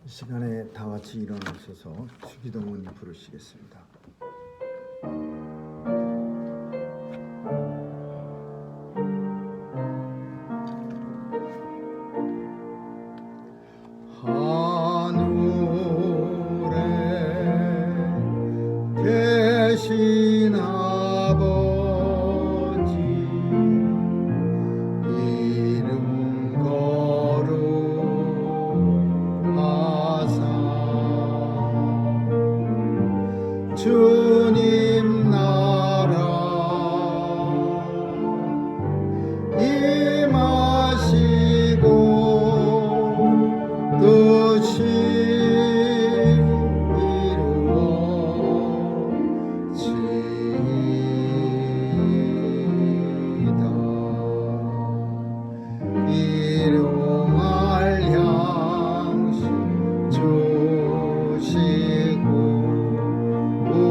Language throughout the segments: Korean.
이 시간에 다 같이 일어나셔서 주기도문 부르시겠습니다. 하늘에 계신 아버지, 이름 거룩하사 주님 나라 임하시고 뜻이 이루어지이다. 일용할 양식 주시고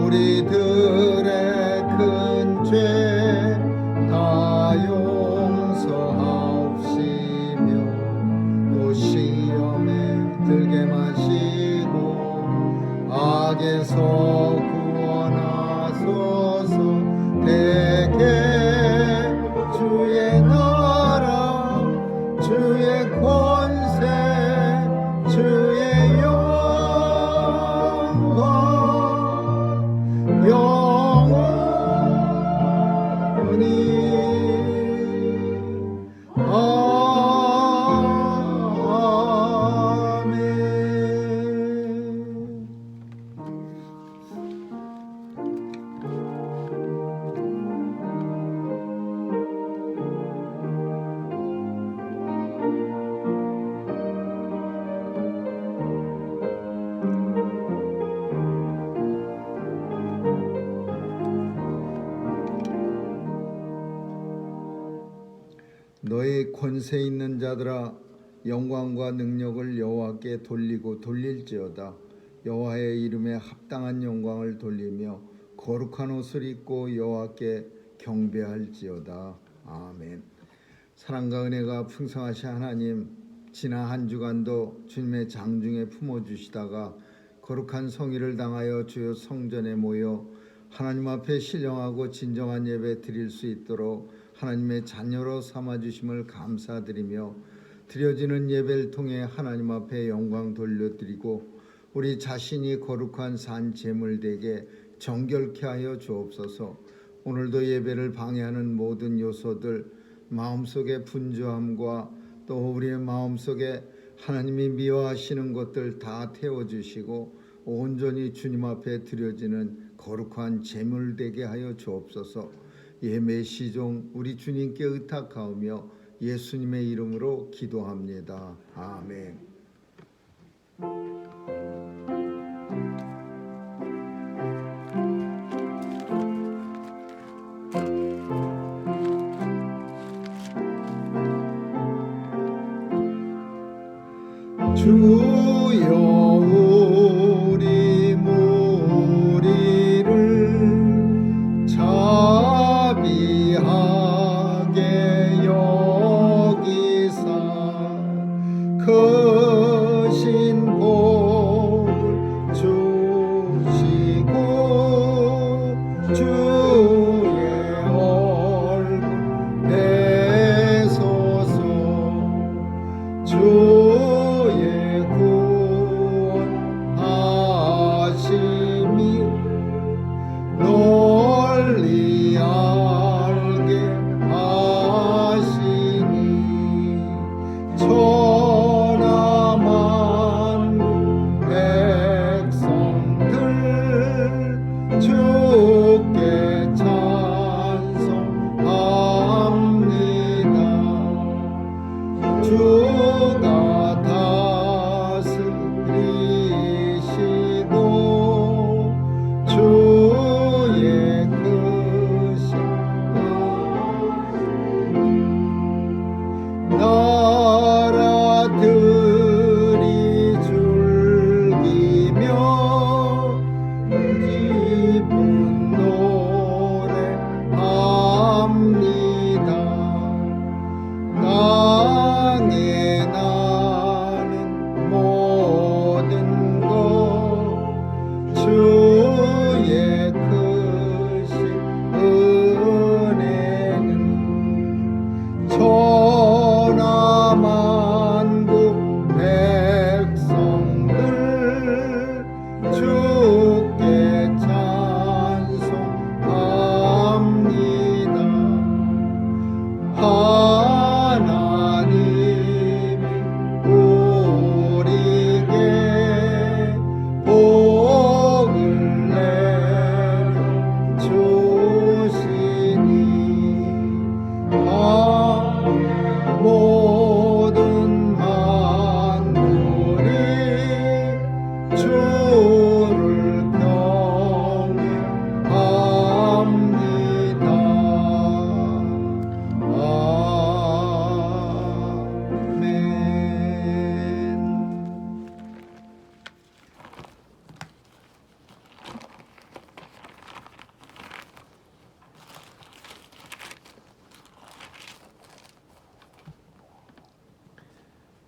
우리들의 큰 죄 다 용서하옵시며 또 시험에 들게 마시고 악에서 구원하소서. 대개 주의 나라 주의 권세 주의 영광 영원히 너희 권세 있는 자들아, 영광과 능력을 여호와께 돌리고 돌릴지어다. 여호와의 이름에 합당한 영광을 돌리며 거룩한 옷을 입고 여호와께 경배할지어다. 아멘. 사랑과 은혜가 풍성하신 하나님, 지난 한 주간도 주님의 장중에 품어주시다가 거룩한 성의를 당하여 주의 성전에 모여 하나님 앞에 신령하고 진정한 예배 드릴 수 있도록 하나님의 자녀로 삼아주심을 감사드리며 드려지는 예배를 통해 하나님 앞에 영광 돌려드리고 우리 자신이 거룩한 산 제물되게 정결케 하여 주옵소서. 오늘도 예배를 방해하는 모든 요소들, 마음속의 분주함과 또 우리의 마음속에 하나님이 미워하시는 것들 다 태워주시고 온전히 주님 앞에 드려지는 거룩한 제물되게 하여 주옵소서. 예매 시종 우리 주님께 의탁하오며 예수님의 이름으로 기도합니다. 아멘. 주여 우리 무리를 자비하게 여기사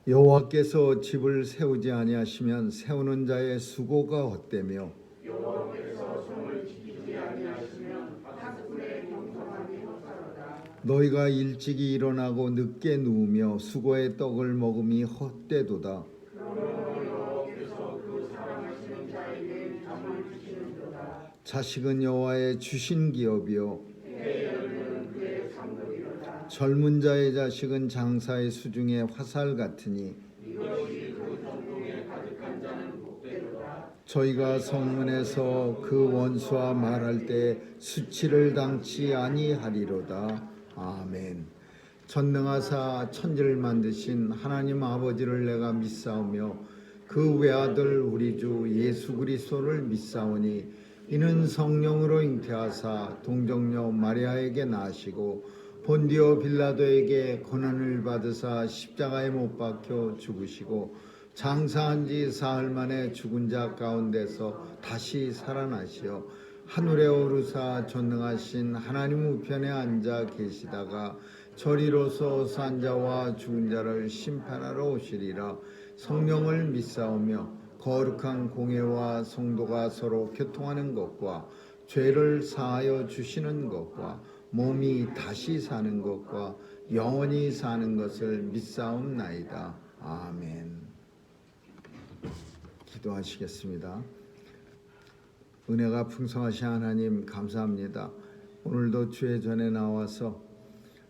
여호와께서 집을 세우지 아니하시면 세우는 자의 수고가 헛되며 너희가 일찍이 일어나고 늦게 누우며 수고의 떡을 먹음이 헛되도다. 자식은 여호와의 주신 기업이요 젊은 자의 자식은 장사의 수중의 화살 같으니 저희가 성문에서 그 원수와 말할 때 수치를 당치 아니하리로다. 아멘. 전능하사 천지를 만드신 하나님 아버지를 내가 믿사오며 그 외아들 우리 주 예수 그리스도를 믿사오니 이는 성령으로 잉태하사 동정녀 마리아에게 나시고 본디오 빌라도에게 고난을 받으사 십자가에 못 박혀 죽으시고 장사한 지 사흘 만에 죽은 자 가운데서 다시 살아나시어 하늘에 오르사 전능하신 하나님 우편에 앉아 계시다가 저리로서 산 자와 죽은 자를 심판하러 오시리라. 성령을 믿사오며 거룩한 공회와 성도가 서로 교통하는 것과 죄를 사하여 주시는 것과 몸이 다시 사는 것과 영원히 사는 것을 믿사옵나이다. 아멘. 기도하시겠습니다. 은혜가 풍성하신 하나님 감사합니다. 오늘도 주의 전에 나와서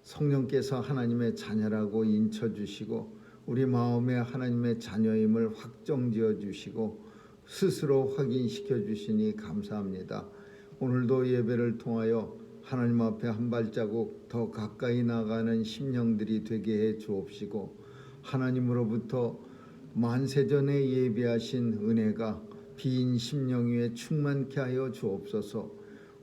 성령께서 하나님의 자녀라고 인쳐주시고 우리 마음에 하나님의 자녀임을 확정지어 주시고 스스로 확인시켜 주시니 감사합니다. 오늘도 예배를 통하여 하나님 앞에 한 발자국 더 가까이 나가는 심령들이 되게 해 주옵시고 하나님으로부터 만세전에 예비하신 은혜가 빈 심령 위에 충만케 하여 주옵소서.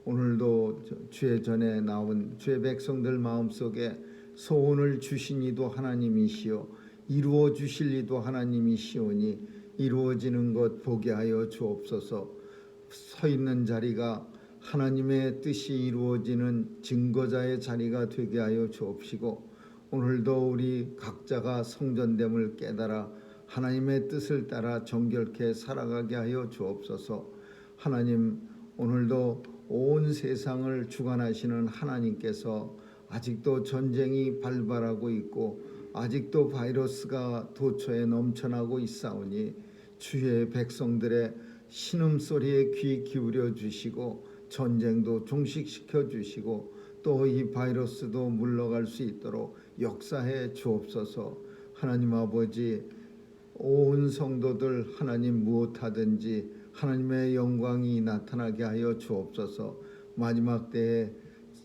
오늘도 주의 전에 나온 주의 백성들 마음속에 소원을 주신 이도 하나님이시여 이루어 주실 이도 하나님이시오니 이루어지는 것 보게 하여 주옵소서. 서 있는 자리가 하나님의 뜻이 이루어지는 증거자의 자리가 되게 하여 주옵시고 오늘도 우리 각자가 성전됨을 깨달아 하나님의 뜻을 따라 정결케 살아가게 하여 주옵소서. 하나님 오늘도 온 세상을 주관하시는 하나님께서 아직도 전쟁이 발발하고 있고 아직도 바이러스가 도처에 넘쳐나고 있사오니 주의 백성들의 신음소리에 귀 기울여 주시고 전쟁도 종식시켜 주시고 또 이 바이러스도 물러갈 수 있도록 역사해 주옵소서. 하나님 아버지 온 성도들 하나님 무엇하든지 하나님의 영광이 나타나게 하여 주옵소서. 마지막 때에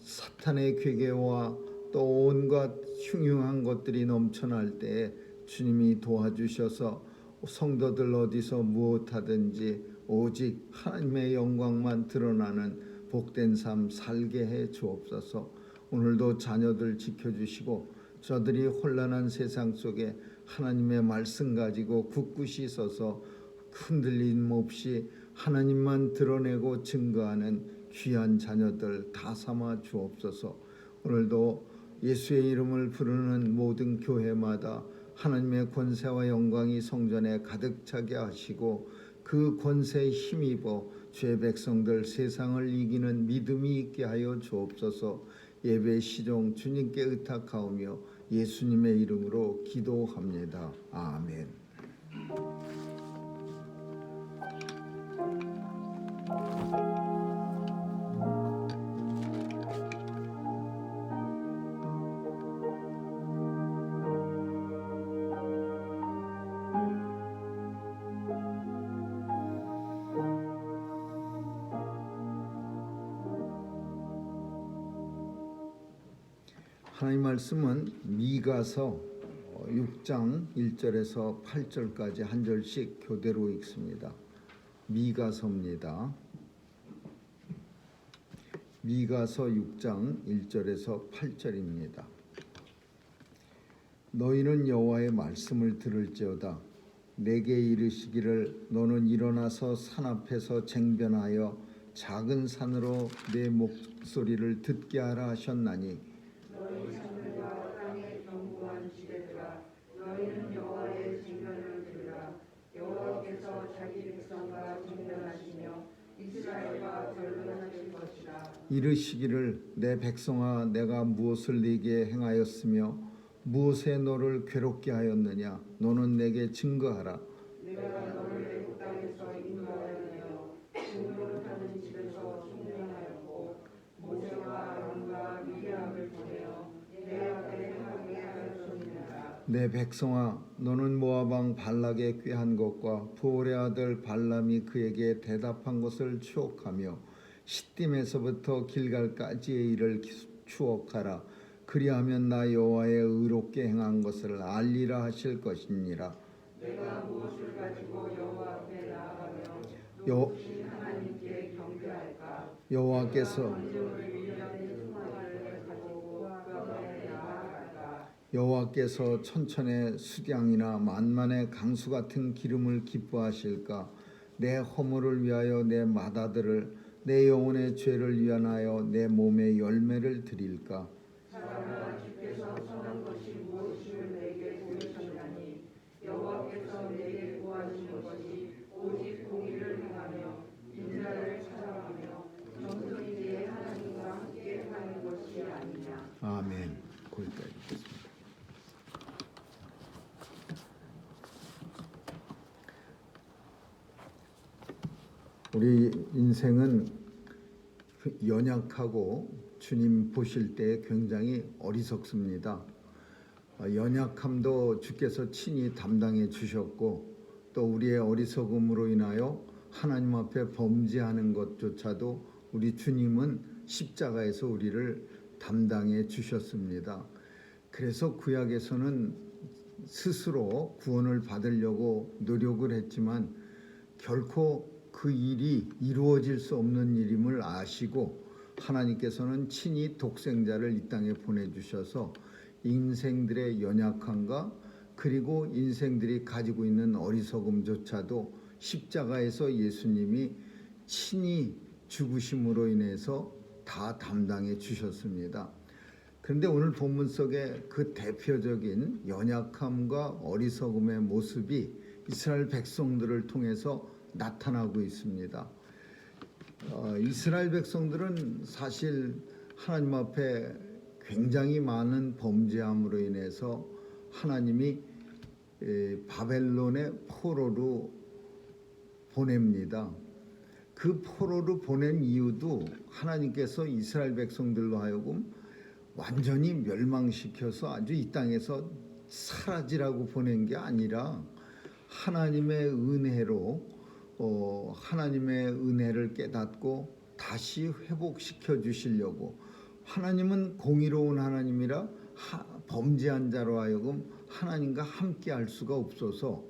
사탄의 괴계와 또 온갖 흉흉한 것들이 넘쳐날 때에 주님이 도와주셔서 성도들 어디서 무엇하든지 오직 하나님의 영광만 드러나는 복된 삶 살게 해 주옵소서. 오늘도 자녀들 지켜주시고 저들이 혼란한 세상 속에 하나님의 말씀 가지고 굳굳이 서서 흔들림 없이 하나님만 드러내고 증거하는 귀한 자녀들 다 삼아 주옵소서. 오늘도 예수의 이름을 부르는 모든 교회마다 하나님의 권세와 영광이 성전에 가득 차게 하시고 그 권세에 힘입어 주의 백성들 세상을 이기는 믿음이 있게 하여 주옵소서. 예배 시종 주님께 의탁하오며 예수님의 이름으로 기도합니다. 아멘. 하나님 말씀은 미가서 6장 1절에서 8절까지 한 절씩 교대로 읽습니다. 미가서입니다. 미가서 6장 1절에서 8절입니다. 너희는 여호와의 말씀을 들을지어다. 내게 이르시기를 너는 일어나서 산 앞에서 쟁변하여 작은 산으로 내 목소리를 듣게 하라 하셨나니 너희 산들과 땅에 견고한 지대들아 너희는 여호와의 자기 백성과 정면하시며 이스라엘과 변론하실 것이라. 이르시기를 내 백성아 내가 무엇을 네게 행하였으며 무엇에 너를 괴롭게 하였느냐 너는 내게 증거하라. 내가 너를 애굽 땅에서 인도하였으며 종으로 사는 집에서 총명하였고 모세와 아론과 미리암을 보내어 내 앞에 하게 하였느니라. 내 백성아 너는 모압 왕 발락의 꾀한 것과 부올의 아들 발람이 그에게 대답한 것을 추억하며 시딤에서부터 길갈까지의 일을 추억하라. 그리하면 나 여호와의 의롭게 행한 것을 알리라 하실 것이니라. 내가 무엇을 가지고 여호와 앞에 나아가며 여- 높으신 하나님께 경배할까? 여호와께서 만족을 위하는 수마를 가지고 그 앞에 나아갈까? 여호와께서 천천의 수량이나 만만의 강수 같은 기름을 기뻐하실까? 내 허물을 위하여 내 마다들을 내 영혼의 죄를 위하여 내 몸의 열매를 드릴까? 사람아 주께서 선한 것이 무엇임을 내게 보이셨나니 여호와께서 내게 구하신 것이 오직 공의를 행하며 인자를 찾아가며 정성이 내 하나님과 함께 하는 것이 아니냐. 아멘. 거기까지 읽겠습니다. 우리 인생은 연약하고 주님 보실 때 굉장히 어리석습니다. 연약함도 주께서 친히 담당해 주셨고 또 우리의 어리석음으로 인하여 하나님 앞에 범죄하는 것조차도 우리 주님은 십자가에서 우리를 담당해 주셨습니다. 그래서 구약에서는 스스로 구원을 받으려고 노력을 했지만 결코 그 일이 이루어질 수 없는 일임을 아시고 하나님께서는 친히 독생자를 이 땅에 보내주셔서 인생들의 연약함과 그리고 인생들이 가지고 있는 어리석음조차도 십자가에서 예수님이 친히 죽으심으로 인해서 다 담당해 주셨습니다. 그런데 오늘 본문 속에 그 대표적인 연약함과 어리석음의 모습이 이스라엘 백성들을 통해서 나타나고 있습니다. 이스라엘 백성들은 사실 하나님 앞에 굉장히 많은 범죄함으로 인해서 하나님이 바벨론의 포로로 보냅니다. 그 포로로 보낸 이유도 하나님께서 이스라엘 백성들로 하여금 완전히 멸망시켜서 아주 이 땅에서 사라지라고 보낸 게 아니라 하나님의 은혜로 하나님의 은혜를 깨닫고 다시 회복시켜 주시려고. 하나님은 공의로운 하나님이라 범죄한 자로 하여금 하나님과 함께 할 수가 없어서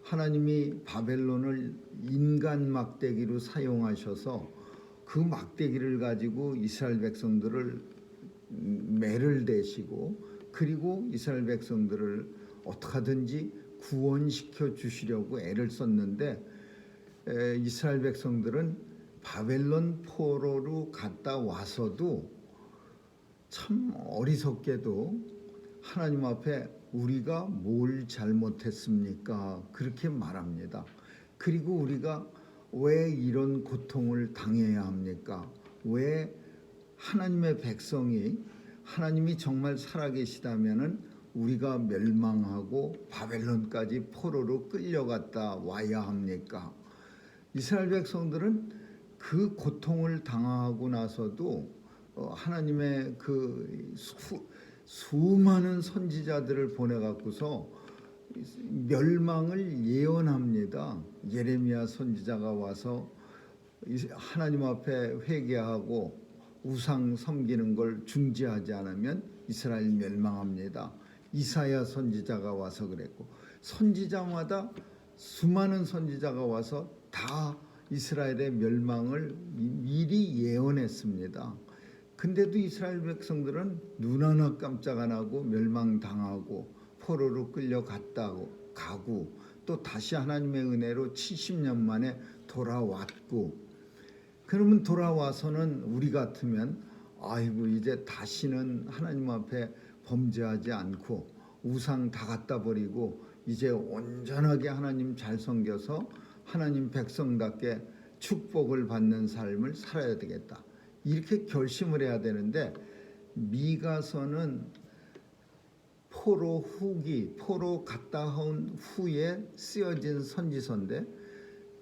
하나님이 바벨론을 인간 막대기로 사용하셔서 그 막대기를 가지고 이스라엘 백성들을 매를 대시고 그리고 이스라엘 백성들을 어떻게 하든지 구원시켜 주시려고 애를 썼는데 이스라엘 백성들은 바벨론 포로로 갔다 와서도 참 어리석게도 하나님 앞에 우리가 뭘 잘못했습니까? 그렇게 말합니다. 그리고 우리가 왜 이런 고통을 당해야 합니까? 왜 하나님의 백성이 하나님이 정말 살아계시다면은 우리가 멸망하고 바벨론까지 포로로 끌려갔다 와야 합니까? 이스라엘 백성들은 그 고통을 당하고 나서도 하나님의 그 수많은 선지자들을 보내 갖고서 멸망을 예언합니다. 예레미야 선지자가 와서 하나님 앞에 회개하고 우상 섬기는 걸 중지하지 않으면 이스라엘 멸망합니다. 이사야 선지자가 와서 그랬고 선지자마다 수많은 선지자가 와서 다 이스라엘의 멸망을 미리 예언했습니다. 근데도 이스라엘 백성들은 눈 하나 깜짝 안 하고 멸망당하고 포로로 끌려갔다고 가고 또 다시 하나님의 은혜로 70년 만에 돌아왔고 그러면 돌아와서는 우리 같으면 아이고 이제 다시는 하나님 앞에 범죄하지 않고 우상 다 갖다 버리고 이제 온전하게 하나님 잘 섬겨서 하나님 백성답게 축복을 받는 삶을 살아야 되겠다. 이렇게 결심을 해야 되는데 미가서는 포로 갔다 온 후에 쓰여진 선지서인데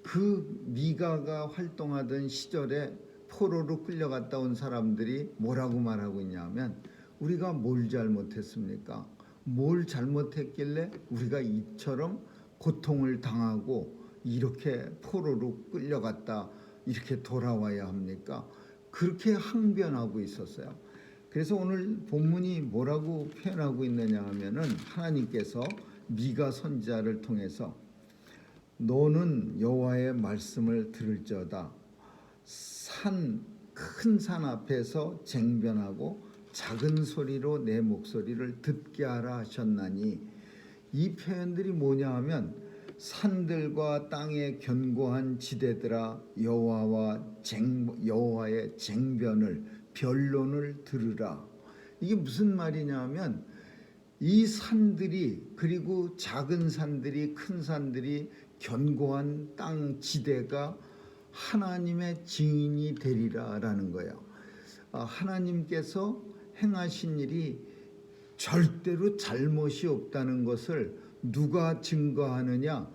그 미가가 활동하던 시절에 포로로 끌려갔다 온 사람들이 뭐라고 말하고 있냐면 우리가 뭘 잘못했습니까? 뭘 잘못했길래 우리가 이처럼 고통을 당하고 이렇게 포로로 끌려갔다 이렇게 돌아와야 합니까? 그렇게 항변하고 있었어요. 그래서 오늘 본문이 뭐라고 표현하고 있느냐 하면은 하나님께서 미가 선지자를 통해서 너는 여호와의 말씀을 들을지어다 큰 산 앞에서 쟁변하고 작은 소리로 내 목소리를 듣게 하라 하셨나니 이 표현들이 뭐냐 하면 산들과 땅의 견고한 지대들아 여호와의 쟁변을 변론을 들으라. 이게 무슨 말이냐 하면 이 산들이 그리고 작은 산들이 큰 산들이 견고한 땅 지대가 하나님의 증인이 되리라라는 거예요. 하나님께서 행하신 일이 절대로 잘못이 없다는 것을 누가 증거하느냐?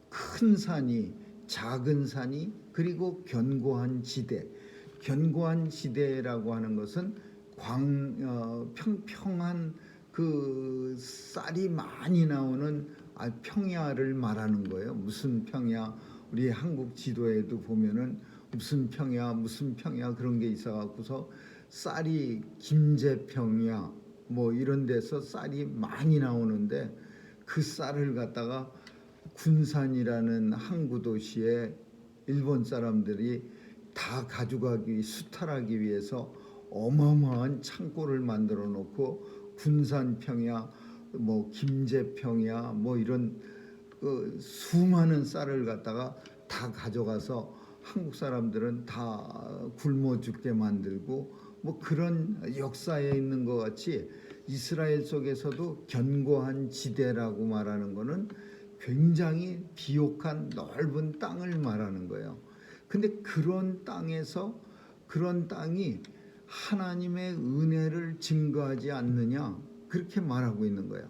큰 산이, 작은 산이, 그리고 견고한 지대. 견고한 지대라고 하는 것은 평평한 그 쌀이 많이 나오는 평야를 말하는 거예요. 무슨 평야? 우리 한국 지도에도 보면은 무슨 평야 그런 게 있어갖고서 쌀이 김제평야 뭐 이런 데서 쌀이 많이 나오는데 그 쌀을 갖다가 군산이라는 항구 도시에 일본 사람들이 다 가져가기 수탈하기 위해서 어마어마한 창고를 만들어 놓고 군산평야 뭐 김제평야 뭐 이런 수많은 쌀을 갖다가 다 가져가서 한국 사람들은 다 굶어 죽게 만들고 뭐 그런 역사에 있는 것 같이 이스라엘 속에서도 견고한 지대라고 말하는 것은 굉장히 비옥한 넓은 땅을 말하는 거예요. 근데 그런 땅에서 그런 땅이 하나님의 은혜를 증거하지 않느냐 그렇게 말하고 있는 거예요.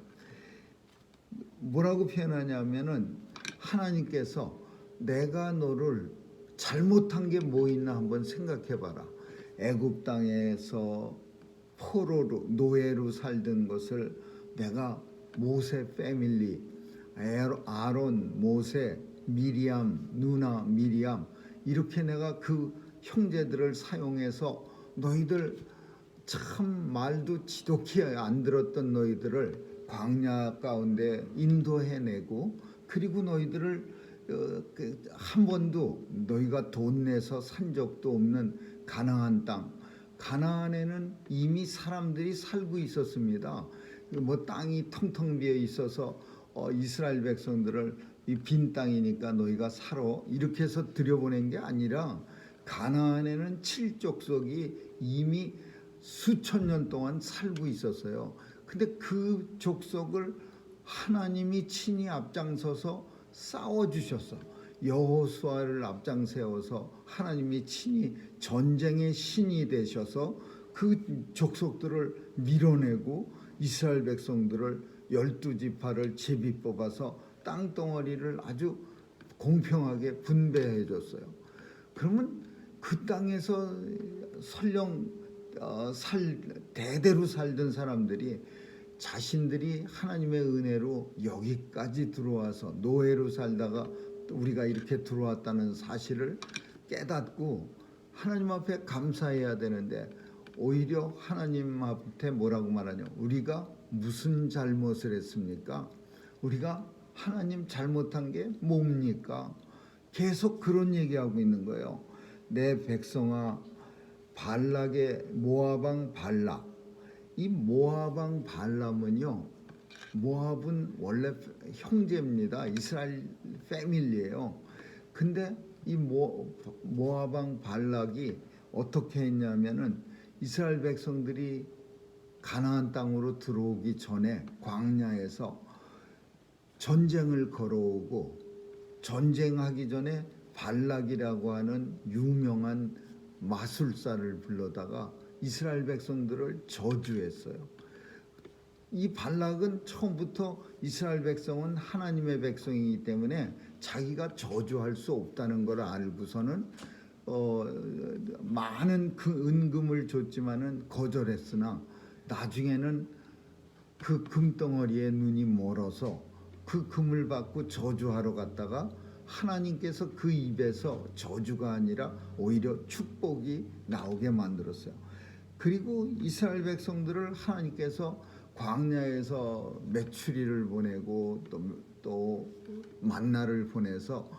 뭐라고 표현하냐면은 하나님께서 내가 너를 잘못한 게 뭐 있나 한번 생각해 봐라. 애굽 땅에서 포로로 노예로 살던 것을 내가 모세 패밀리 아론, 모세, 미리암, 누나 미리암 이렇게 내가 그 형제들을 사용해서 너희들 참 말도 지독히 안 들었던 너희들을 광야 가운데 인도해내고 그리고 너희들을 한 번도 너희가 돈 내서 산 적도 없는 가나안 땅 가나안에는 이미 사람들이 살고 있었습니다. 뭐 땅이 텅텅 비어 있어서 이스라엘 백성들을 이 빈 땅이니까 너희가 살아 이렇게 해서 들여보낸 게 아니라 가나안에는 7족속이 이미 수천 년 동안 살고 있었어요. 근데 그 족속을 하나님이 친히 앞장서서 싸워주셨어. 여호수아를 앞장 세워서 하나님이 친히 전쟁의 신이 되셔서 그 족속들을 밀어내고 이스라엘 백성들을 12지파를 제비 뽑아서 땅덩어리를 아주 공평하게 분배해 줬어요. 그러면 그 땅에서 설령 대대로 살던 사람들이 자신들이 하나님의 은혜로 여기까지 들어와서 노예로 살다가 우리가 이렇게 들어왔다는 사실을 깨닫고 하나님 앞에 감사해야 되는데 오히려 하나님 앞에 뭐라고 말하냐? 우리가 무슨 잘못을 했습니까? 우리가 하나님 잘못한 게 뭡니까? 계속 그런 얘기하고 있는 거예요. 내 백성아 발락의 모압 발락. 이 모압 발람은요. 모압은 원래 형제입니다. 이스라엘 패밀리예요. 근데 이 모압 발락이 어떻게 했냐면은 이스라엘 백성들이 가나안 땅으로 들어오기 전에 광야에서 전쟁을 걸어오고 전쟁하기 전에 발락이라고 하는 유명한 마술사를 불러다가 이스라엘 백성들을 저주했어요. 이 발락은 처음부터 이스라엘 백성은 하나님의 백성이기 때문에 자기가 저주할 수 없다는 걸 알고서는 많은 그 은금을 줬지만은 거절했으나 나중에는 그 금덩어리에 눈이 멀어서 그 금을 받고 저주하러 갔다가 하나님께서 그 입에서 저주가 아니라 오히려 축복이 나오게 만들었어요. 그리고 이스라엘 백성들을 하나님께서 광야에서 메추리를 보내고 또 만나를 보내서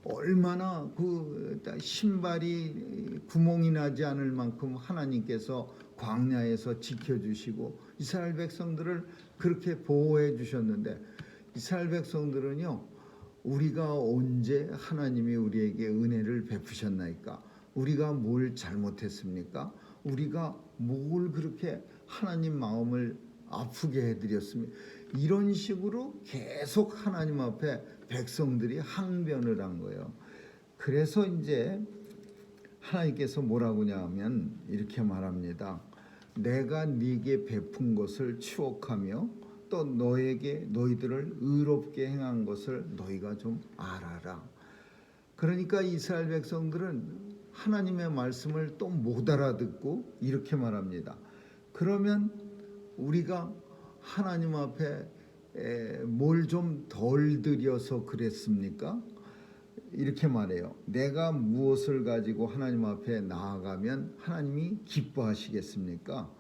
얼마나 그 신발이 구멍이 나지 않을 만큼 하나님께서 광야에서 지켜주시고 이스라엘 백성들을 그렇게 보호해 주셨는데 이스라엘 백성들은요, 우리가 언제 하나님이 우리에게 은혜를 베푸셨나이까? 우리가 뭘 잘못했습니까? 우리가 뭘 그렇게 하나님 마음을 아프게 해드렸습니까? 이런 식으로 계속 하나님 앞에 백성들이 항변을 한 거예요. 그래서 이제 하나님께서 뭐라고 하냐면 이렇게 말합니다. 내가 네게 베푼 것을 추억하며 또 너희들을 의롭게 행한 것을 너희가 좀 알아라. 그러니까 이스라엘 백성들은 하나님의 말씀을 또 못 알아듣고 이렇게 말합니다. 그러면 우리가 하나님 앞에 뭘 좀 덜 드려서 그랬습니까? 이렇게 말해요. 내가 무엇을 가지고 하나님 앞에 나아가면 하나님이 기뻐하시겠습니까?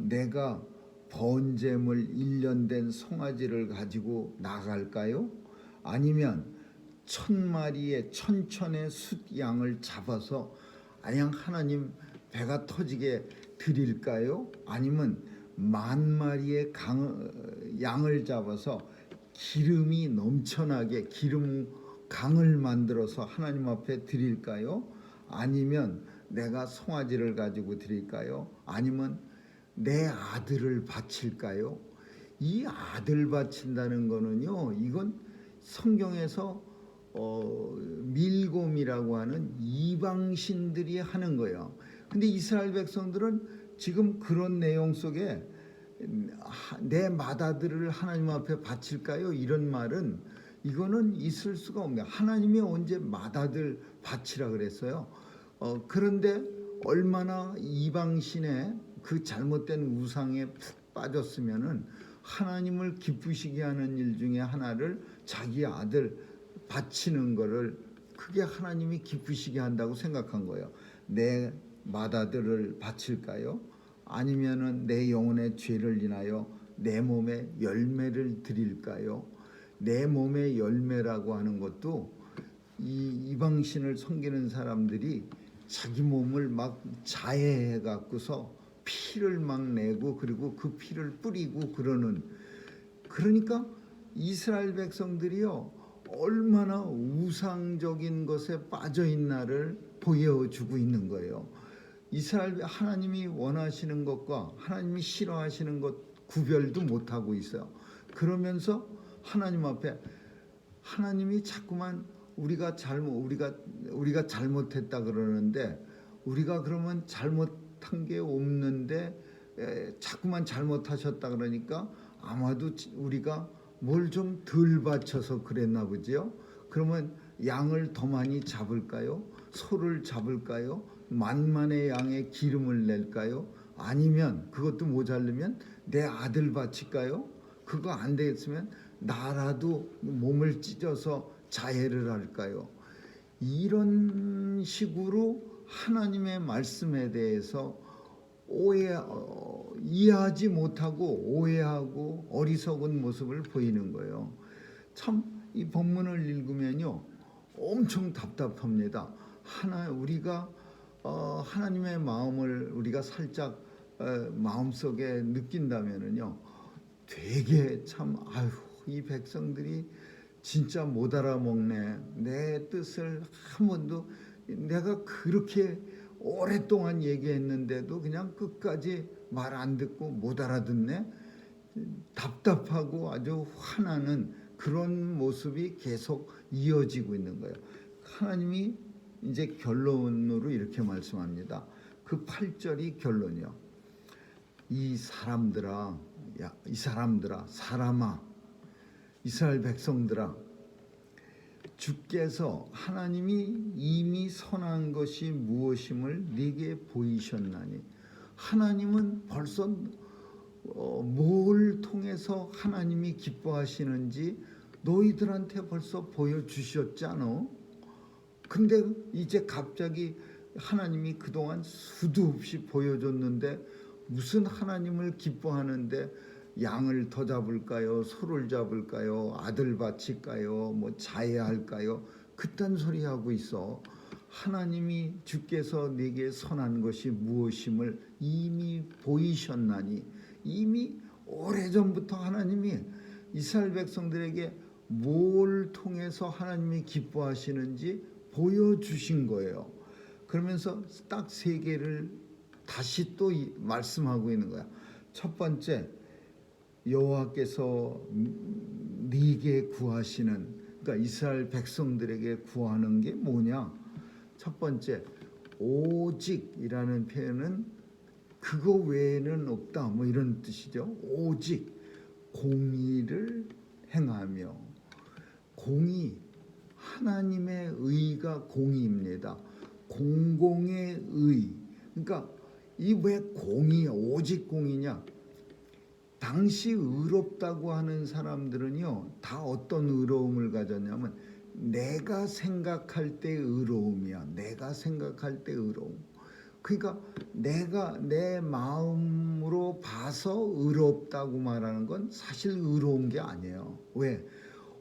내가 번제물 1년 된 송아지를 가지고 나갈까요? 아니면 1000마리의 천천의 숫양을 잡아서 그냥 하나님 배가 터지게 드릴까요? 아니면 10,000마리의 양을 잡아서 기름이 넘쳐나게 기름 강을 만들어서 하나님 앞에 드릴까요? 아니면 내가 송아지를 가지고 드릴까요? 아니면 내 아들을 바칠까요? 이 아들 바친다는 거는요, 이건 성경에서 밀곰이라고 하는 이방신들이 하는 거예요. 근데 이스라엘 백성들은 지금 그런 내용 속에 내 맏아들을 하나님 앞에 바칠까요? 이런 말은 이거는 있을 수가 없네요. 하나님이 언제 맏아들 바치라 그랬어요? 그런데 얼마나 이방신의 그 잘못된 우상에 푹 빠졌으면은 하나님을 기쁘시게 하는 일 중에 하나를 자기 아들 바치는 거를 그게 하나님이 기쁘시게 한다고 생각한 거예요. 내 맏아들을 바칠까요? 아니면은 내 영혼의 죄를 인하여 내 몸에 열매를 드릴까요? 내 몸의 열매라고 하는 것도 이 이방신을 섬기는 사람들이 자기 몸을 막 자해해 갖고서 피를 막 내고 그리고 그 피를 뿌리고 그러는, 그러니까 이스라엘 백성들이요 얼마나 우상적인 것에 빠져 있나를 보여주고 있는 거예요. 이스라엘 하나님이 원하시는 것과 하나님이 싫어하시는 것 구별도 못하고 있어요. 그러면서 하나님 앞에 하나님이 자꾸만 우리가 잘못했다 그러는데 우리가 그러면 잘못한 게 없는데 자꾸만 잘못하셨다 그러니까 아마도 우리가 뭘 좀 덜 바쳐서 그랬나 보지요. 그러면 양을 더 많이 잡을까요? 소를 잡을까요? 만만의 양의 기름을 낼까요? 아니면 그것도 모자르면 내 아들 바칠까요? 그거 안 되겠으면 나라도 몸을 찢어서 자해를 할까요? 이런 식으로 하나님의 말씀에 대해서 이해하지 못하고 오해하고 어리석은 모습을 보이는 거예요. 참 이 본문을 읽으면요 엄청 답답합니다. 우리가 하나님의 마음을 우리가 살짝 마음속에 느낀다면은요 되게 참 이 백성들이 진짜 못 알아먹네. 내 뜻을 한 번도 내가 그렇게 오랫동안 얘기했는데도 그냥 끝까지 말 안 듣고 못 알아듣네. 답답하고 아주 화나는 그런 모습이 계속 이어지고 있는 거예요. 하나님이 이제 결론으로 이렇게 말씀합니다. 그 8절이 결론이요. 이 사람들아, 사람아, 이스라엘 백성들아, 주께서 하나님이 이미 선한 것이 무엇임을 네게 보이셨나니. 하나님은 벌써 뭘 통해서 하나님이 기뻐하시는지 너희들한테 벌써 보여주셨잖아. 근데 이제 갑자기 하나님이 그동안 수도 없이 보여줬는데 무슨 하나님을 기뻐하는데 양을 더 잡을까요? 소를 잡을까요? 아들 바칠까요? 뭐 자해할까요? 그딴 소리 하고 있어. 하나님이 주께서 내게 선한 것이 무엇임을 이미 보이셨나니. 이미 오래전부터 하나님이 이스라엘 백성들에게 뭘 통해서 하나님이 기뻐하시는지 보여주신 거예요. 그러면서 딱 세 개를 다시 또 말씀하고 있는 거야. 첫 번째, 여호와께서 네게 구하시는, 그러니까 이스라엘 백성들에게 구하는 게 뭐냐? 첫 번째, 오직이라는 표현은 그거 외에는 없다, 뭐 이런 뜻이죠. 오직 공의를 행하며. 공의, 하나님의 의가 공의입니다. 공공의 의. 그러니까 이 왜 공의, 오직 공의냐? 당시 의롭다고 하는 사람들은요, 다 어떤 의로움을 가졌냐면 내가 생각할 때 의로움이야. 내가 생각할 때 의로움. 그러니까 내가 내 마음으로 봐서 의롭다고 말하는 건 사실 의로운 게 아니에요. 왜?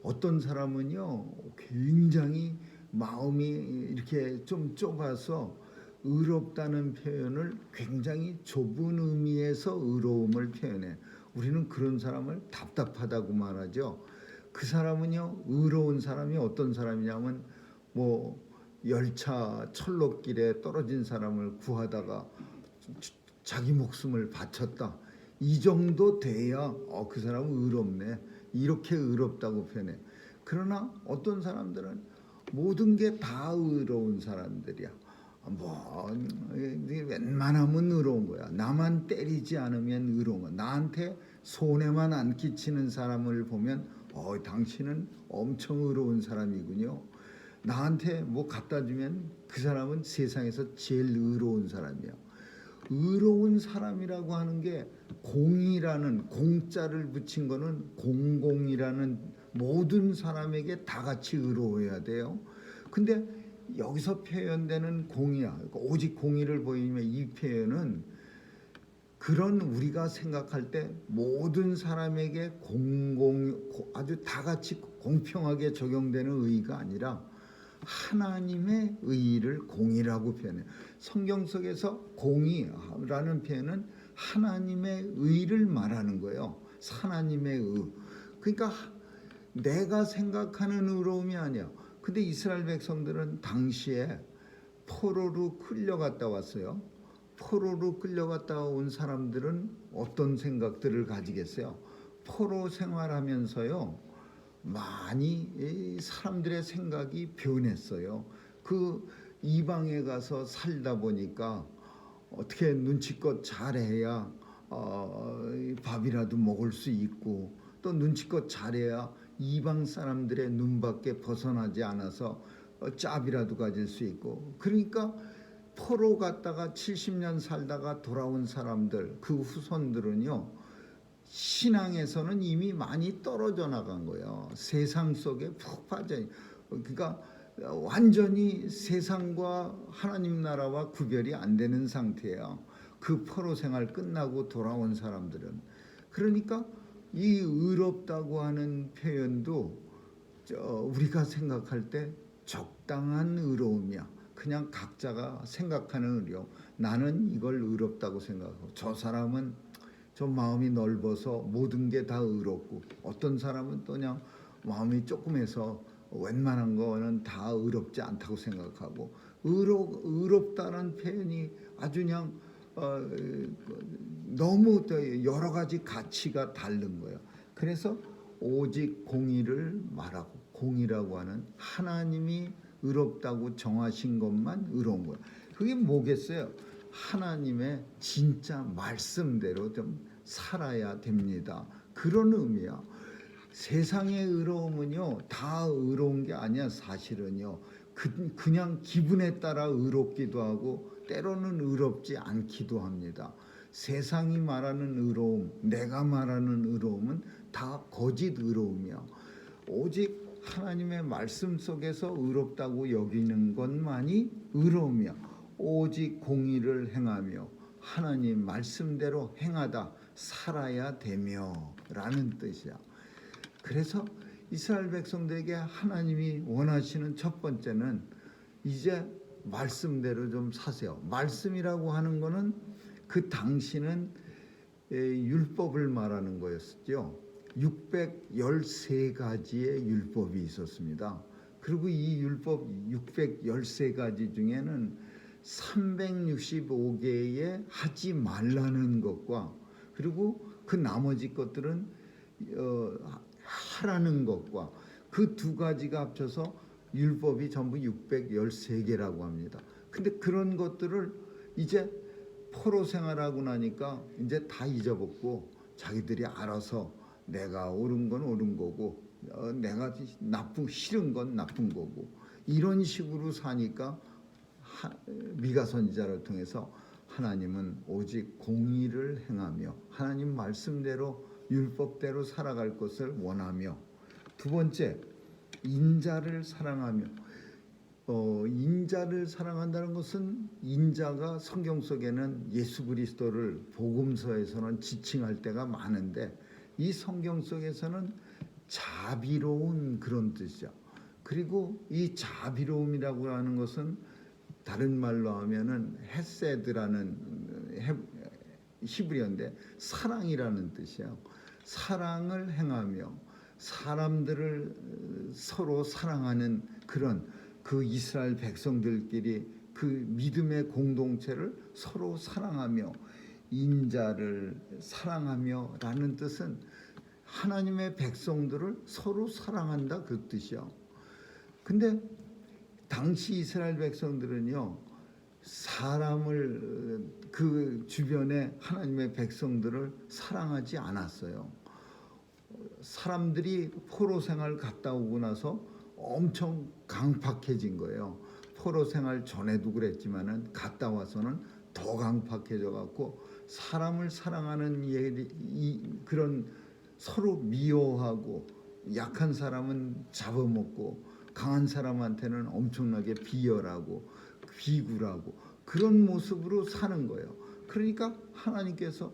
어떤 사람은요, 굉장히 마음이 이렇게 좀 좁아서 의롭다는 표현을 굉장히 좁은 의미에서 의로움을 표현해. 우리는 그런 사람을 답답하다고 말하죠. 그 사람은요, 의로운 사람이 어떤 사람이냐면 뭐 열차 철로길에 떨어진 사람을 구하다가 자기 목숨을 바쳤다. 이 정도 돼야 그 사람은 의롭네. 이렇게 의롭다고 표현해. 그러나 어떤 사람들은 모든 게 다 의로운 사람들이야. 뭐 웬만하면 의로운 거야. 나만 때리지 않으면 의로운 거야. 나한테 손해만 안 끼치는 사람을 보면 당신은 엄청 의로운 사람이군요. 나한테 뭐 갖다 주면 그 사람은 세상에서 제일 의로운 사람이야. 의로운 사람이라고 하는 게 공이라는 공자를 붙인 거는 공공이라는 모든 사람에게 다 같이 의로워야 돼요. 근데 여기서 표현되는 공의야. 그러니까 오직 공의를 보이면 이 표현은 그런 우리가 생각할 때 모든 사람에게 아주 다 같이 공평하게 적용되는 의의가 아니라 하나님의 의의를 공의라고 표현해요. 성경 속에서 공의라는 표현은 하나님의 의의를 말하는 거예요. 하나님의 의. 그러니까 내가 생각하는 의로움이 아니야. 근데 이스라엘 백성들은 당시에 포로로 끌려갔다 왔어요. 포로로 끌려갔다 온 사람들은 어떤 생각들을 가지겠어요? 포로 생활하면서요, 많이 사람들의 생각이 변했어요. 그 이방에 가서 살다 보니까 어떻게 눈치껏 잘해야 밥이라도 먹을 수 있고, 또 눈치껏 잘해야 이방 사람들의 눈밖에 벗어나지 않아서 짭이라도 가질 수 있고. 그러니까 포로 갔다가 70년 살다가 돌아온 사람들, 그 후손들은요, 신앙에서는 이미 많이 떨어져 나간 거예요. 세상 속에 푹 빠져. 그러니까 완전히 세상과 하나님 나라와 구별이 안 되는 상태예요. 그 포로 생활 끝나고 돌아온 사람들은. 그러니까 이 의롭다고 하는 표현도 우리가 생각할 때 적당한 의로움이야. 그냥 각자가 생각하는 의로움. 나는 이걸 의롭다고 생각하고, 저 사람은 저 마음이 넓어서 모든 게 다 의롭고, 어떤 사람은 또 그냥 마음이 조금해서 웬만한 거는 다 의롭지 않다고 생각하고, 의롭다는 표현이 아주 그냥 너무 여러 가지 가치가 다른 거예요. 그래서 오직 공의를 말하고 공이라고 하는 하나님이 의롭다고 정하신 것만 의로운 거예요. 그게 뭐겠어요? 하나님의 진짜 말씀대로 좀 살아야 됩니다. 그런 의미야. 세상의 의로움은요 다 의로운 게 아니야. 사실은요 그냥 기분에 따라 의롭기도 하고 때로는 의롭지 않기도 합니다. 세상이 말하는 의로움, 내가 말하는 의로움은 다 거짓 의로움이야. 오직 하나님의 말씀 속에서 의롭다고 여기는 것만이 의로움이야. 오직 공의를 행하며 하나님 말씀대로 행하다 살아야 되며 라는 뜻이야. 그래서 이스라엘 백성들에게 하나님이 원하시는 첫 번째는 이제 말씀대로 좀 사세요. 말씀이라고 하는 거는 그 당시는 율법을 말하는 거였죠. 613가지의 율법이 있었습니다. 그리고 이 율법 613가지 중에는 365개의 하지 말라는 것과 그리고 그 나머지 것들은 하라는 것과 그 두 가지가 합쳐서 율법이 전부 613개라고 합니다. 근데 그런 것들을 이제 포로 생활하고 나니까 이제 다 잊어먹고 자기들이 알아서 내가 옳은 건 옳은 거고 내가 싫은 건 나쁜 거고 이런 식으로 사니까 미가 선지자를 통해서 하나님은 오직 공의를 행하며 하나님 말씀대로 율법대로 살아갈 것을 원하며 두 번째 인자를 사랑하며 인자를 사랑한다는 것은 인자가 성경 속에는 예수 그리스도를 복음서에서는 지칭할 때가 많은데 이 성경 속에서는 자비로운 그런 뜻이죠. 그리고 이 자비로움이라고 하는 것은 다른 말로 하면은 헤세드라는 히브리어인데 사랑이라는 뜻이에요. 사랑을 행하며 사람들을 서로 사랑하는 그런 그 이스라엘 백성들끼리 그 믿음의 공동체를 서로 사랑하며 인자를 사랑하며 라는 뜻은 하나님의 백성들을 서로 사랑한다 그 뜻이요. 근데 당시 이스라엘 백성들은요 사람을 그 주변에 하나님의 백성들을 사랑하지 않았어요. 사람들이 포로 생활 갔다 오고 나서 엄청 강팍해진 거예요. 포로 생활 전에도 그랬지만은 갔다 와서는 더 강팍해져 갖고 사람을 사랑하는 그런 서로 미워하고 약한 사람은 잡아먹고 강한 사람한테는 엄청나게 비열하고 비굴하고 그런 모습으로 사는 거예요. 그러니까 하나님께서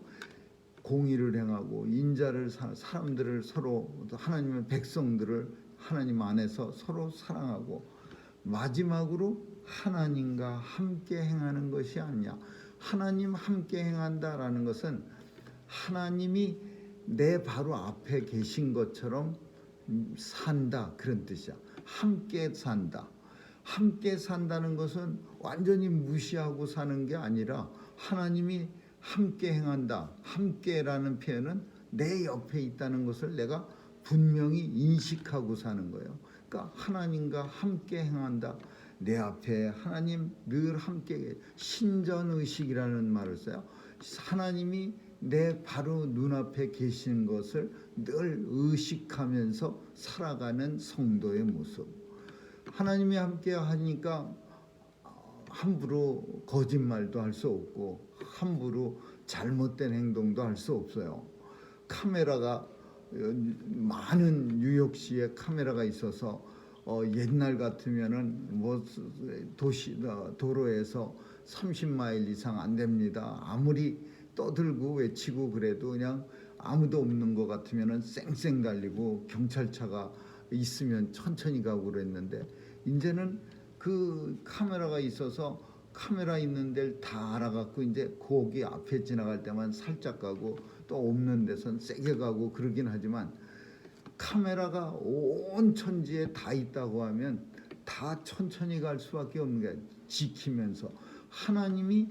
공의를 행하고 인자를 사람들을 서로 하나님의 백성들을 하나님 안에서 서로 사랑하고 마지막으로 하나님과 함께 행하는 것이 아니냐. 하나님 함께 행한다라는 것은 하나님이 내 바로 앞에 계신 것처럼 산다 그런 뜻이야. 함께 산다. 함께 산다는 것은 완전히 무시하고 사는 게 아니라 하나님이 함께 행한다. 함께라는 표현은 내 옆에 있다는 것을 내가 분명히 인식하고 사는 거예요. 그러니까 하나님과 함께 행한다. 내 앞에 하나님 늘 함께 신전의식이라는 말을 써요. 하나님이 내 바로 눈앞에 계신 것을 늘 의식하면서 살아가는 성도의 모습. 하나님이 함께 하니까 함부로 거짓말도 할 수 없고 함부로 잘못된 행동도 할 수 없어요. 카메라가 많은 뉴욕시에 카메라가 있어서 옛날 같으면은 뭐 도로에서 30마일 이상 안 됩니다. 아무리 떠들고 외치고 그래도 그냥 아무도 없는 것 같으면은 쌩쌩 달리고 경찰차가 있으면 천천히 가고 그랬는데 이제는 그 카메라가 있어서 카메라 있는 데를 다 알아갖고 이제 거기 앞에 지나갈 때만 살짝 가고 또 없는 데선 세게 가고 그러긴 하지만 카메라가 온 천지에 다 있다고 하면 다 천천히 갈 수밖에 없는 게 지키면서 하나님이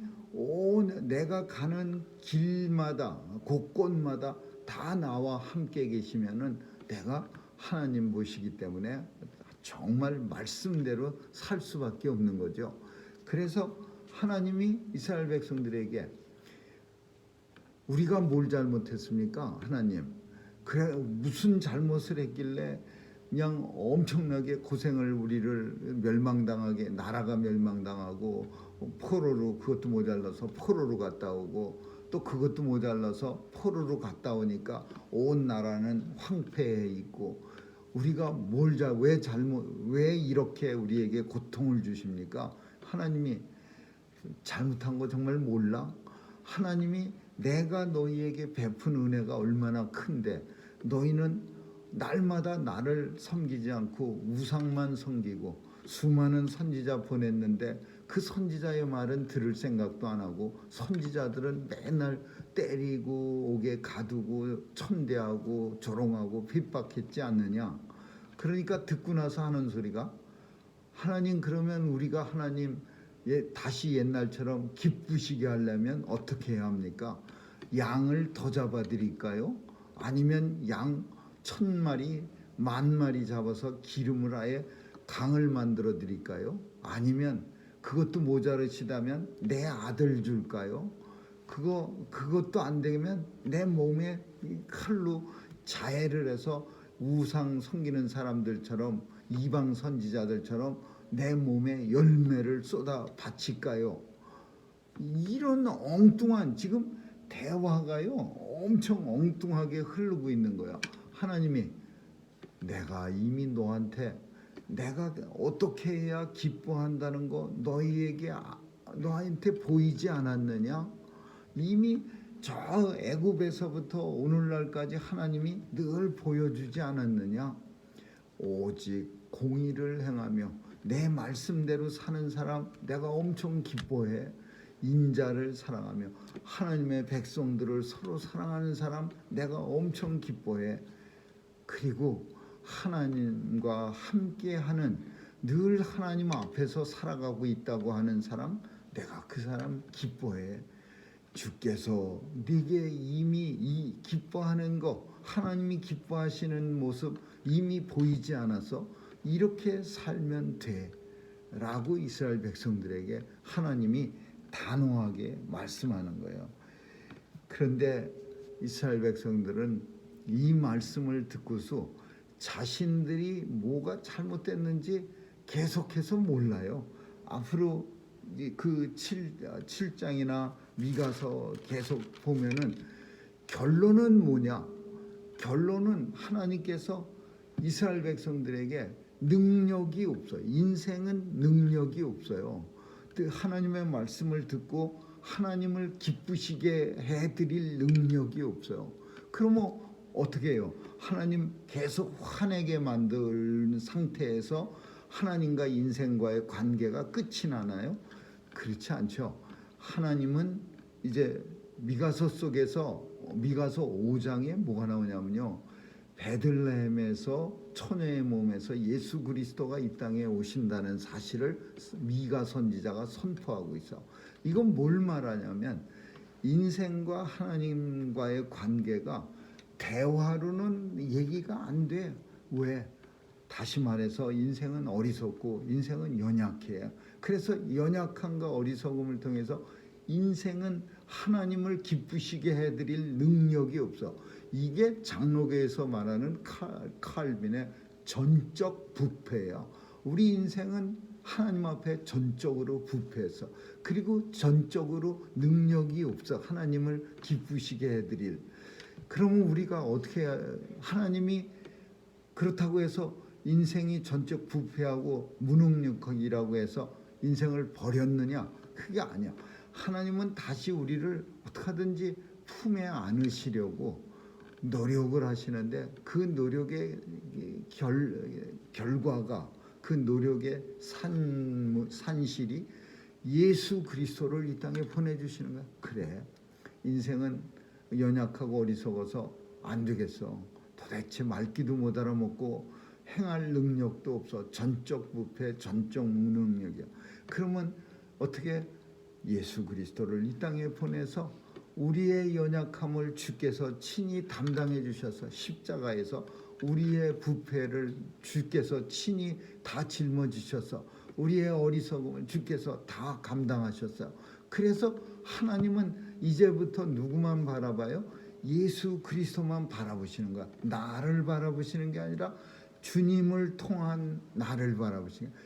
내가 가는 길마다 곳곳마다 다 나와 함께 계시면은 내가 하나님 보시기 때문에 정말 말씀대로 살 수밖에 없는 거죠. 그래서 하나님이 이스라엘 백성들에게 우리가 뭘 잘못했습니까? 하나님. 그래 무슨 잘못을 했길래 그냥 엄청나게 고생을 우리를 멸망당하게 나라가 멸망당하고 포로로 그것도 모자라서 포로로 갔다 오고 또 그것도 모자라서 포로로 갔다 오니까 온 나라는 황폐해 있고 우리가 왜 이렇게 우리에게 고통을 주십니까? 하나님이 잘못한 거 정말 몰라? 하나님이 내가 너희에게 베푼 은혜가 얼마나 큰데 너희는 날마다 나를 섬기지 않고 우상만 섬기고 수많은 선지자 보냈는데 그 선지자의 말은 들을 생각도 안 하고 선지자들은 맨날 때리고 옥에 가두고 천대하고 조롱하고 핍박했지 않느냐. 그러니까 듣고 나서 하는 소리가 하나님 그러면 우리가 하나님 다시 옛날처럼 기쁘시게 하려면 어떻게 해야 합니까? 양을 더 잡아드릴까요? 아니면 양 1000마리, 10,000마리 잡아서 기름을 아예 강을 만들어 드릴까요? 아니면 그것도 모자르시다면 내 아들 줄까요? 그것도 안 되면 내 몸에 칼로 자해를 해서 우상 섬기는 사람들처럼 이방 선지자들처럼 내 몸에 열매를 쏟아 바칠까요? 이런 엉뚱한 지금 대화가요 엄청 엉뚱하게 흐르고 있는 거야. 하나님이 내가 이미 너한테 내가 어떻게 해야 기뻐한다는 거 너한테 보이지 않았느냐? 이미 저 애굽에서부터 오늘날까지 하나님이 늘 보여주지 않았느냐? 오직 공의를 행하며 내 말씀대로 사는 사람 내가 엄청 기뻐해. 인자를 사랑하며 하나님의 백성들을 서로 사랑하는 사람 내가 엄청 기뻐해. 그리고 하나님과 함께하는 늘 하나님 앞에서 살아가고 있다고 하는 사람 내가 그 사람 기뻐해. 주께서 네게 이미 이 기뻐하는 거 하나님이 기뻐하시는 모습 이미 보이지 않아서 이렇게 살면 돼 라고 이스라엘 백성들에게 하나님이 단호하게 말씀하는 거예요. 그런데 이스라엘 백성들은 이 말씀을 듣고서 자신들이 뭐가 잘못됐는지 계속해서 몰라요. 앞으로 그 7장이나 미가서 계속 보면은 결론은 뭐냐? 결론은 하나님께서 이스라엘 백성들에게 능력이 없어요. 인생은 능력이 없어요. 하나님의 말씀을 듣고 하나님을 기쁘시게 해드릴 능력이 없어요. 그러면 어떻게 해요? 하나님 계속 화내게 만든 상태에서 하나님과 인생과의 관계가 끝이 나나요? 그렇지 않죠. 하나님은 이제 미가서 속에서 미가서 5장에 뭐가 나오냐면요. 베들레헴에서 처녀의 몸에서 예수 그리스도가 이 땅에 오신다는 사실을 미가 선지자가 선포하고 있어. 이건 뭘 말하냐면 인생과 하나님과의 관계가 대화로는 얘기가 안 돼. 왜? 다시 말해서 인생은 어리석고 인생은 연약해요. 그래서 연약함과 어리석음을 통해서 인생은 하나님을 기쁘시게 해드릴 능력이 없어. 이게 장로교에서 말하는 칼빈의 전적 부패예요. 우리 인생은 하나님 앞에 전적으로 부패해서 그리고 전적으로 능력이 없어. 하나님을 기쁘시게 해드릴. 그러면 우리가 어떻게 하나님이 그렇다고 해서 인생이 전적 부패하고 무능력이라고 해서 인생을 버렸느냐? 그게 아니야. 하나님은 다시 우리를 어떻게 하든지 품에 안으시려고 노력을 하시는데 그 노력의 결과가 그 노력의 산실이 예수 그리스도를 이 땅에 보내주시는 거야. 그래 인생은 연약하고 어리석어서 안 되겠어. 도대체 말귀도 못 알아먹고 행할 능력도 없어. 전적 부패, 전적 무능력이야. 그러면 어떻게 예수 그리스도를 이 땅에 보내서 우리의 연약함을 주께서 친히 담당해 주셔서 십자가에서 우리의 부패를 주께서 친히 다 짊어지셔서 우리의 어리석음을 주께서 다 감당하셨어요. 그래서 하나님은 이제부터 누구만 바라봐요? 예수 그리스도만 바라보시는 거야. 나를 바라보시는 게 아니라 주님을 통한 나를 바라보시는 거야.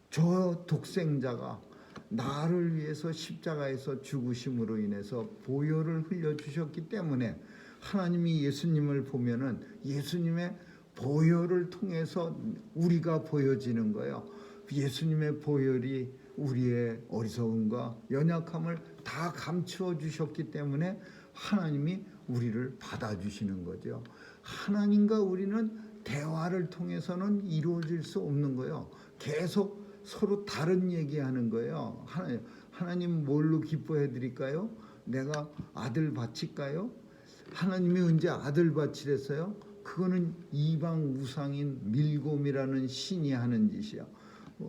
저 독생자가 나를 위해서 십자가에서 죽으심으로 인해서 보혈을 흘려주셨기 때문에 하나님이 예수님을 보면은 예수님의 보혈을 통해서 우리가 보여지는 거예요. 예수님의 보혈이 우리의 어리석음과 연약함을 다 감추어 주셨기 때문에 하나님이 우리를 받아주시는 거죠. 하나님과 우리는 대화를 통해서는 이루어질 수 없는 거예요. 계속 서로 다른 얘기하는 거예요. 하나님 뭘로 기뻐해 드릴까요? 내가 아들 바칠까요? 하나님이 언제 아들 바치랬어요? 그거는 이방 우상인 밀곰이라는 신이 하는 짓이야.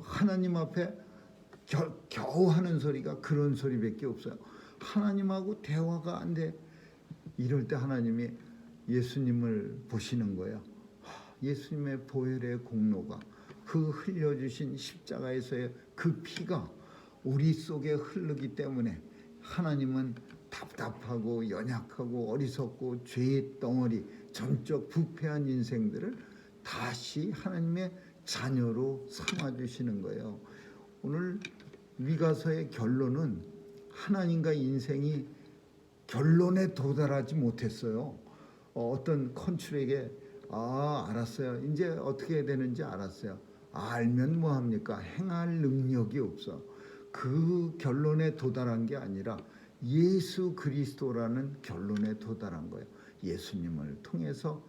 하나님 앞에 겨우 하는 소리가 그런 소리밖에 없어요. 하나님하고 대화가 안 돼. 이럴 때 하나님이 예수님을 보시는 거예요. 예수님의 보혈의 공로가, 그 흘려주신 십자가에서의 그 피가 우리 속에 흐르기 때문에 하나님은 답답하고 연약하고 어리석고 죄의 덩어리, 전적 부패한 인생들을 다시 하나님의 자녀로 삼아주시는 거예요. 오늘 미가서의 결론은 하나님과 인생이 결론에 도달하지 못했어요. 어떤 컨출에게 알았어요. 이제 어떻게 해야 되는지 알았어요. 알면 뭐합니까? 행할 능력이 없어. 그 결론에 도달한 게 아니라 예수 그리스도라는 결론에 도달한 거예요. 예수님을 통해서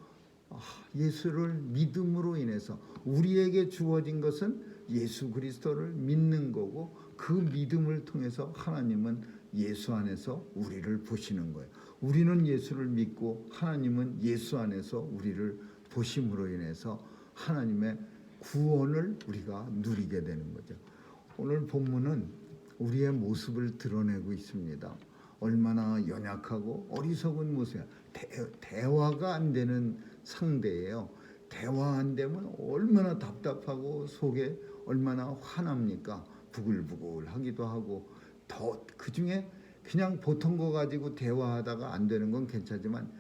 예수를 믿음으로 인해서 우리에게 주어진 것은 예수 그리스도를 믿는 거고 그 믿음을 통해서 하나님은 예수 안에서 우리를 보시는 거예요. 우리는 예수를 믿고 하나님은 예수 안에서 우리를 보심으로 인해서 하나님의 구원을 우리가 누리게 되는 거죠. 오늘 본문은 우리의 모습을 드러내고 있습니다. 얼마나 연약하고 어리석은 모습이야. 대화가 안 되는 상대예요. 대화 안 되면 얼마나 답답하고 속에 얼마나 화납니까? 부글부글하기도 하고 더 그중에 그냥 보통 거 가지고 대화하다가 안 되는 건 괜찮지만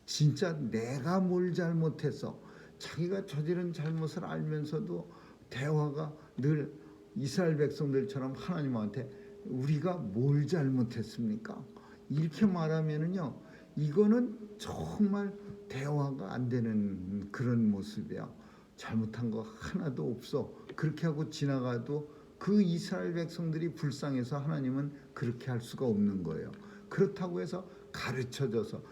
진짜 내가 뭘 잘못해서 자기가 저지른 잘못을 알면서도 대화가 늘 이스라엘 백성들처럼 하나님한테 우리가 뭘 잘못했습니까? 이렇게 말하면은요, 이거는 정말 대화가 안 되는 그런 모습이야. 잘못한 거 하나도 없어. 그렇게 하고 지나가도 그 이스라엘 백성들이 불쌍해서 하나님은 그렇게 할 수가 없는 거예요. 그렇다고 해서 가르쳐줘서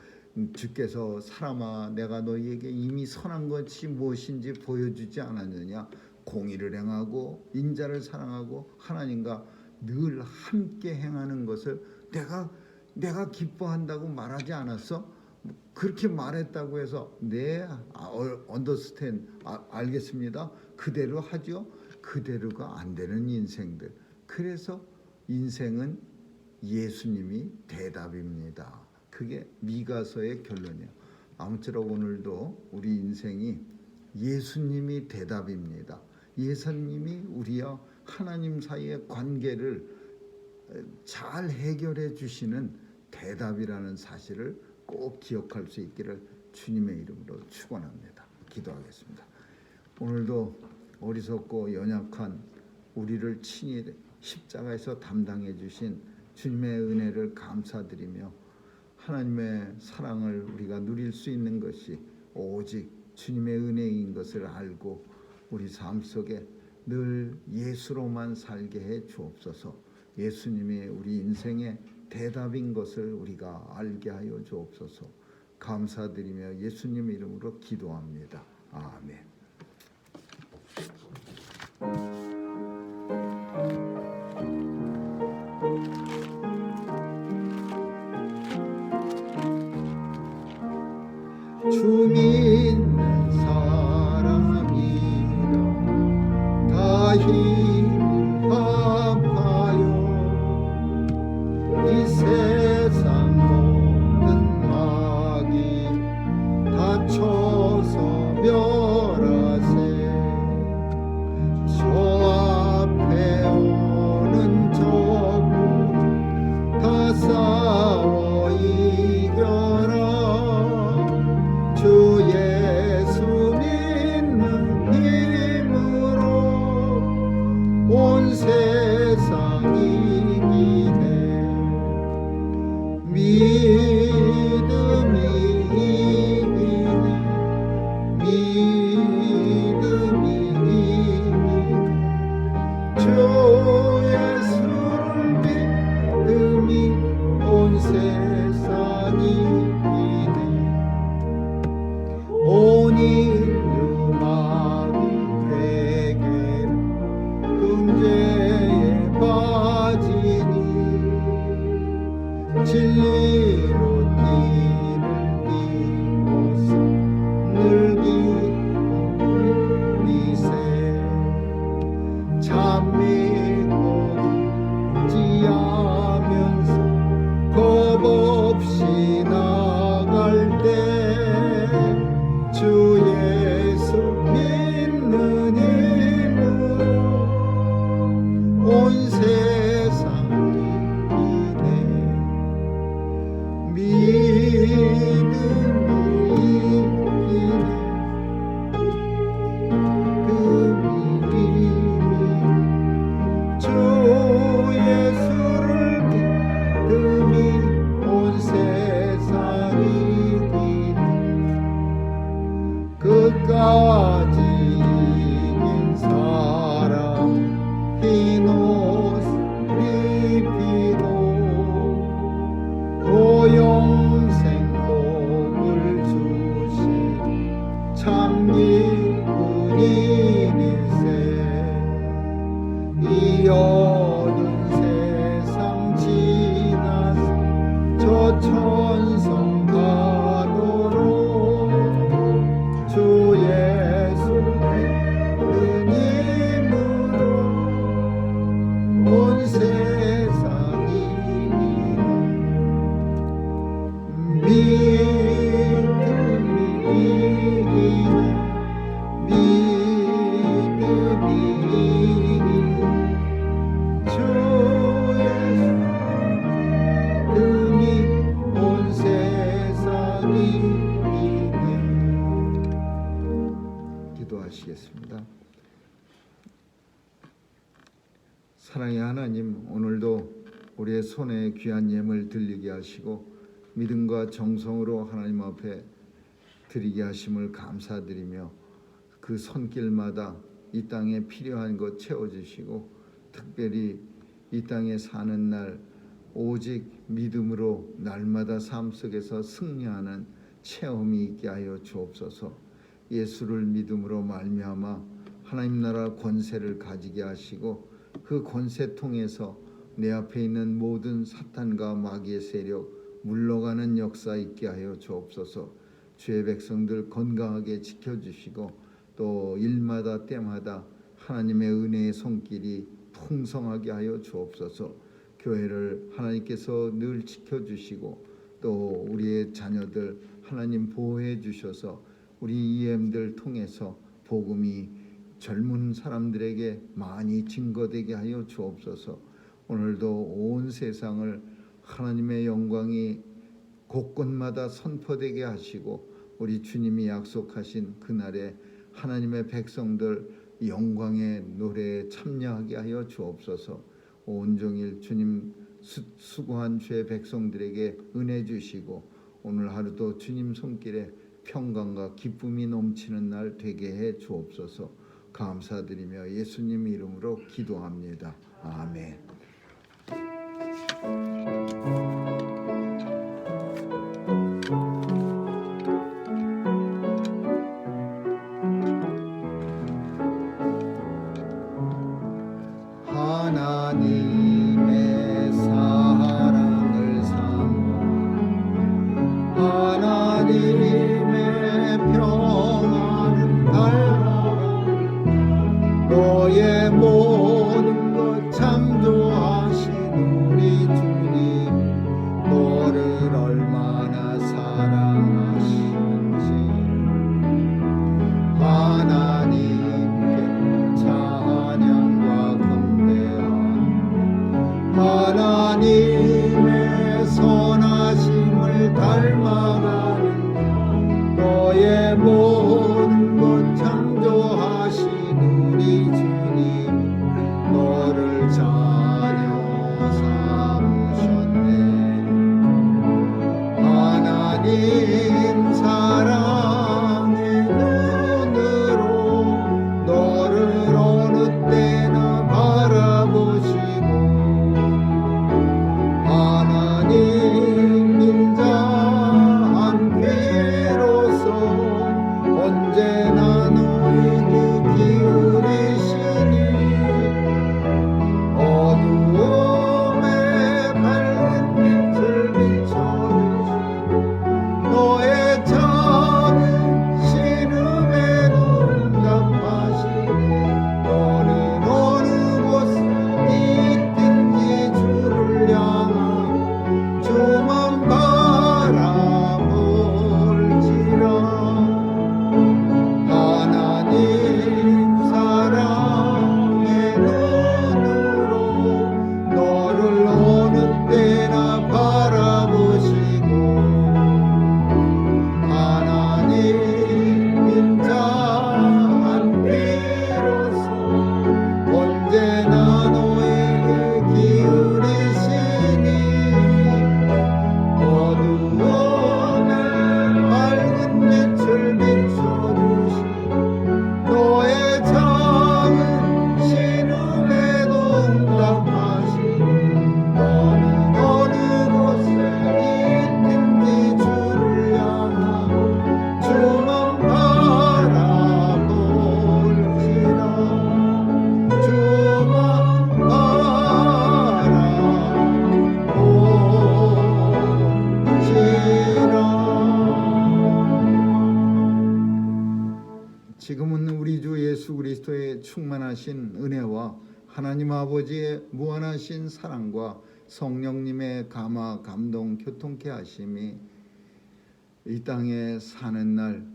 주께서 사람아 내가 너희에게 이미 선한 것이 무엇인지 보여주지 않았느냐. 공의를 행하고 인자를 사랑하고 하나님과 늘 함께 행하는 것을 내가 기뻐한다고 말하지 않았어? 그렇게 말했다고 해서 네, 언더스탠, 알겠습니다. 그대로 하죠. 그대로가 안 되는 인생들. 그래서 인생은 예수님이 대답입니다. 그게 미가서의 결론이에요. 아무쪼록 오늘도 우리 인생이 예수님이 대답입니다. 예수님이 우리와 하나님 사이의 관계를 잘 해결해 주시는 대답이라는 사실을 꼭 기억할 수 있기를 주님의 이름으로 축원합니다. 기도하겠습니다. 오늘도 어리석고 연약한 우리를 친히 십자가에서 담당해 주신 주님의 은혜를 감사드리며 하나님의 사랑을 우리가 누릴 수 있는 것이 오직 주님의 은혜인 것을 알고 우리 삶 속에 늘 예수로만 살게 해 주옵소서. 예수님이 우리 인생의 대답인 것을 우리가 알게 하여 주옵소서. 감사드리며 예수님 이름으로 기도합니다. 아멘. 주 믿는 사람이라 다 힘을 합하여 이 세상 모든 막이 다쳐서 온 세상이 이기네 믿음이 이기네 믿음이 이기네 주 예수를 믿음이 온 세상이 이기네 온 인류 마귀 되게 흥죄에 빠지니 진리로 니를 띠고서 늘 기쁘리세 참 믿고 지하면서 겁 없이 나갈 때 주 예수 믿는 힘으로 온 세상이 이네 믿음이 이기네 그 믿음이 주 예수를 믿음이 온 세상이 이기네 끝까지 이긴 사람 흰 옷 입히고 영생 복을 주신 참 기쁜일세 이 어두운 세상 지나서 저 천성 가도록 주 예수 믿는 힘으로 온 세상이 믿음이 이기네 믿음이 이기네 주 예수 믿음이 온 세상이 이기네 기도하시겠습니다. 사랑의 하나님, 오늘도 우리의 손에 귀한 예물 들리게 하시고 믿음과 정성으로 하나님 앞에 드리게 하심을 감사드리며 그 손길마다 이 땅에 필요한 것 채워주시고 특별히 이 땅에 사는 날 오직 믿음으로 날마다 삶 속에서 승리하는 체험이 있게 하여 주옵소서. 예수를 믿음으로 말미암아 하나님 나라 권세를 가지게 하시고 그 권세 통해서 내 앞에 있는 모든 사탄과 마귀의 세력 물러가는 역사 있게 하여 주옵소서. 주의 백성들 건강하게 지켜주시고 또 일마다 때마다 하나님의 은혜의 손길이 풍성하게 하여 주옵소서. 교회를 하나님께서 늘 지켜주시고 또 우리의 자녀들 하나님 보호해 주셔서 우리 EM들 통해서 복음이 젊은 사람들에게 많이 증거되게 하여 주옵소서. 오늘도 온 세상을 하나님의 영광이 곳곳마다 선포되게 하시고 우리 주님이 약속하신 그날에 하나님의 백성들 영광의 노래에 참여하게 하여 주옵소서. 온종일 주님 수고한 주의 백성들에게 은혜 주시고 오늘 하루도 주님 손길에 평강과 기쁨이 넘치는 날 되게 해 주옵소서. 감사드리며 예수님 이름으로 기도합니다. 아멘. 하나님의 사랑을 삼어 하나님의 평안을 닮아 너의 모든 것 창조하신 우리 주님 너를 얼마나 사랑하시는지 하나님께 찬양과 하나님의 선하심을 닮아가는 너의 모든 것 창조하신 우리 주님 자녀 삼으셨네. 하나님 사랑의 눈으로 너를 어느 때나 바라보시고 하나님 인자한 귀로서 언제나 너에게 기울이시니 어두움에 밝은 빛을 비춰주시고 너의 작은 신음에도 응답하시니 너는 어느 곳에 있든지 주를 향하여 주만 바라볼지라. 하나님 사랑의 눈으로 너를 어느 때나 바라보시고 하나님 인자한 귀로서 언제나 너에게 기울이시니 어두움에 밝은 빛을 비춰주시고 너의 작은 신음에도 응답하시니 너는 어느 곳에 있든지 주를 향하여 주만 바라볼지라. 주만 바라볼지라. 지금은 우리 주 예수 그리스도의 충만하신 은혜와 하나님 아버지의 무한하신 사랑과 성령님의 감화 감동 교통케 하심이 이 땅에 사는 날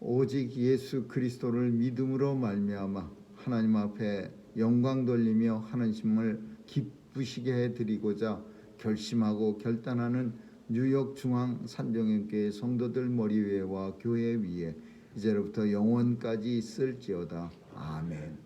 오직 예수 그리스도를 믿음으로 말미암아 하나님 앞에 영광 돌리며 하나님을 기쁘시게 해드리고자 결심하고 결단하는 뉴욕 중앙 산정연교회 성도들 머리 위에와 교회 위에 이제로부터 영원까지 있을지어다. 아멘.